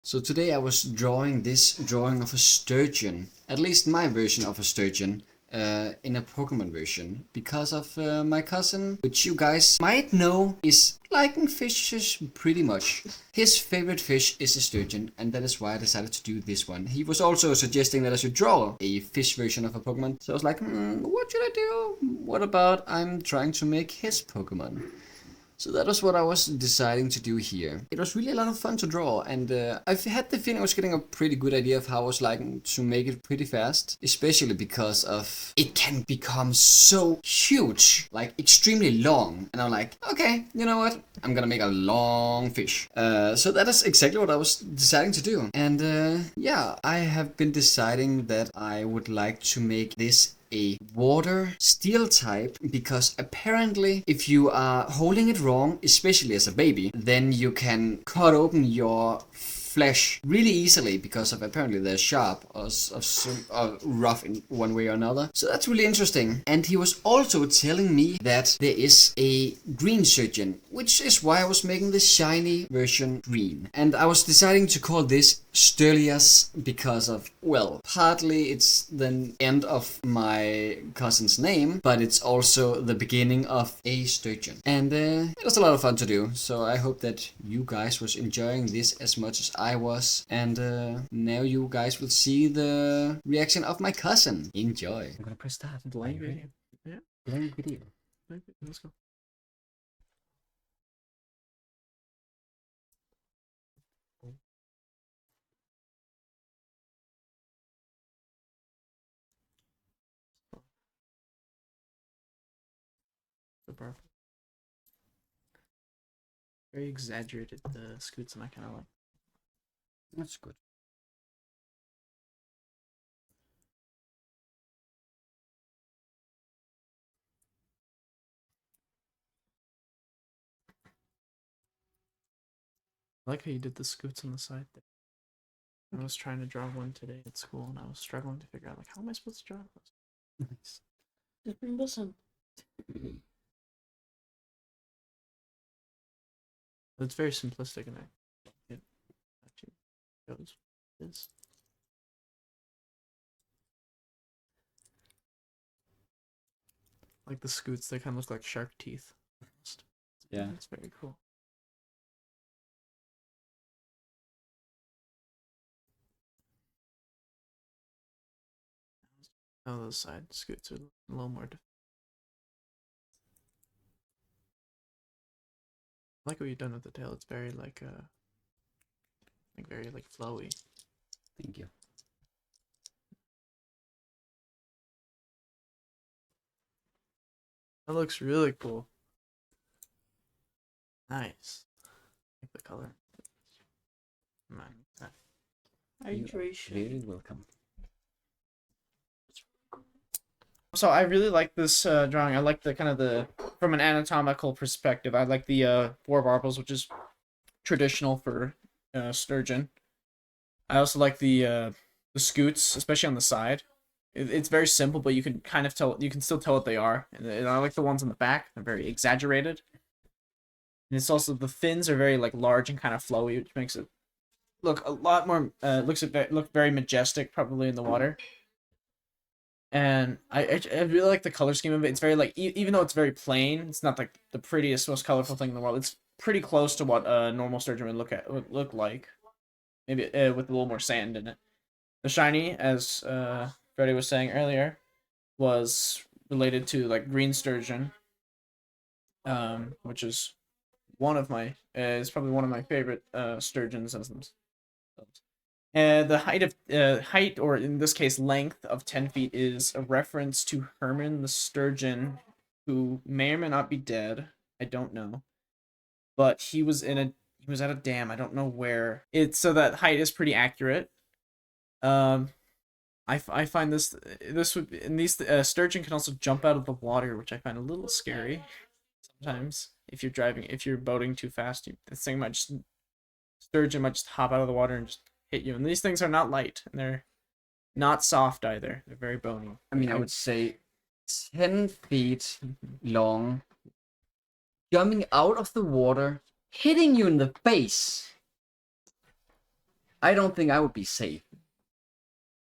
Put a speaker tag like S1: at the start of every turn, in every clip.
S1: So today I was drawing this drawing of a sturgeon, at least my version of a sturgeon, in a Pokemon version, because of my cousin, which you guys might know is liking fishes pretty much. His favorite fish is a sturgeon, and that is why I decided to do this one. He was also suggesting that I should draw a fish version of a Pokemon, so I was like, what should I do? What about I'm trying to make his Pokemon? So that was what I was deciding to do here. It was really a lot of fun to draw, and I've had the feeling I was getting a pretty good idea of how I was like to make it pretty fast, especially because of it can become so huge, like extremely long, and I'm like, okay, you know what? I'm gonna make a long fish. So that is exactly what I was deciding to do, and yeah, I have been deciding that I would like to make this a water steel type, because apparently if you are holding it wrong, especially as a baby, then you can cut open your flesh really easily, because of apparently they're sharp or rough in one way or another. So that's really interesting. And he was also telling me that there is a green surgeon, which is why I was making the shiny version green. And I was deciding to call this Sturlius because of, well, partly it's the end of my cousin's name, but it's also the beginning of a sturgeon. And it was a lot of fun to do, so I hope that you guys was enjoying this as much as I was. And now you guys will see the reaction of my cousin. Enjoy. I'm gonna press start.
S2: Blank video. Yeah.
S1: Blank video.
S2: Let's go. The purple. Very exaggerated the scoots, and I kind of like.
S1: That's good.
S2: I like how you did the scoots on the side there. I was trying to draw one today at school, and I was struggling to figure out, like, how am I supposed to draw this?
S1: Nice.
S3: Just listen.
S2: It's very simplistic, and it actually goes this. Like the scoots, they kind of look like shark teeth.
S1: Yeah.
S2: It's very cool. Oh, those side scoots are a little more. I like what you've done with the tail. It's very like very like flowy.
S1: Thank you.
S2: That looks really cool. Nice. I like the color.
S3: Hydration.
S1: Very welcome.
S2: So I really like this drawing. I like the kind of the from an anatomical perspective. I like the four barbels, which is traditional for sturgeon. I also like the scoots, especially on the side. It's very simple, but you can kind of tell. You can still tell what they are. And I like the ones on the back. They're very exaggerated. And it's also the fins are very like large and kind of flowy, which makes it look a lot more. Look very majestic, probably in the water. And I really like the color scheme of it. It's very like even though it's very plain, it's not like the prettiest, most colorful thing in the world. It's pretty close to what a normal sturgeon would look like, maybe with a little more sand in it. The shiny, as Freddy was saying earlier, was related to like green sturgeon, which is one of my is probably one of my favorite sturgeons as themselves. The height, or in this case, length of 10 feet is a reference to Herman the sturgeon, who may or may not be dead. I don't know, but he was at a dam. I don't know where. So that height is pretty accurate. I find this would, and these sturgeon can also jump out of the water, which I find a little scary sometimes. If you're boating too fast, sturgeon might just hop out of the water and just hit you. And these things are not light, and they're not soft either. They're very bony.
S1: I mean, I would say 10 feet long, jumping out of the water, hitting you in the face. I don't think I would be safe.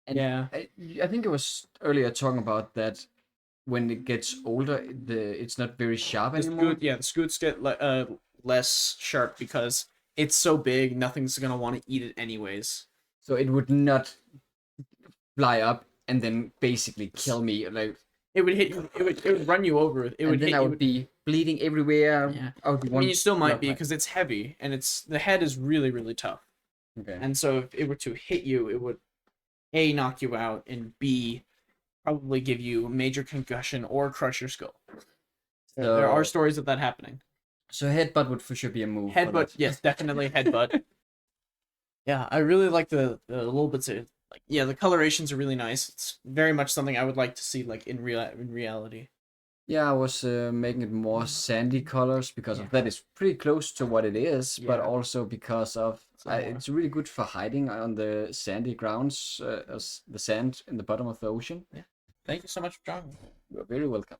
S1: And
S2: Yeah.
S1: I think it was earlier talking about that when it gets older, it's not very sharp anymore.
S2: The scoots get less sharp because it's so big. Nothing's gonna want to eat it anyways.
S1: So it would not fly up and then basically kill me. Like
S2: It would hit you. It would run you over. It would
S1: then
S2: hit
S1: I
S2: you.
S1: would be bleeding everywhere.
S2: Yeah.
S1: I would be
S2: I mean, you still might be
S1: like-
S2: because it's heavy and the head is really, really tough.
S1: Okay.
S2: And so if it were to hit you, it would A, knock you out, and B, probably give you major concussion or crush your skull. There are stories of that happening.
S1: So headbutt would for sure be a move. for
S2: Headbutt,
S1: that.
S2: yes, definitely headbutt. Yeah, I really like the little bits of like the colorations are really nice. It's very much something I would like to see like in reality.
S1: Yeah, I was making it more sandy colors because of that. It's pretty close to what it is, but
S2: Yeah.
S1: also because of it's really good for hiding on the sandy grounds, as the sand in the bottom of the ocean.
S2: Thank you so much for joining me.
S1: You're very welcome.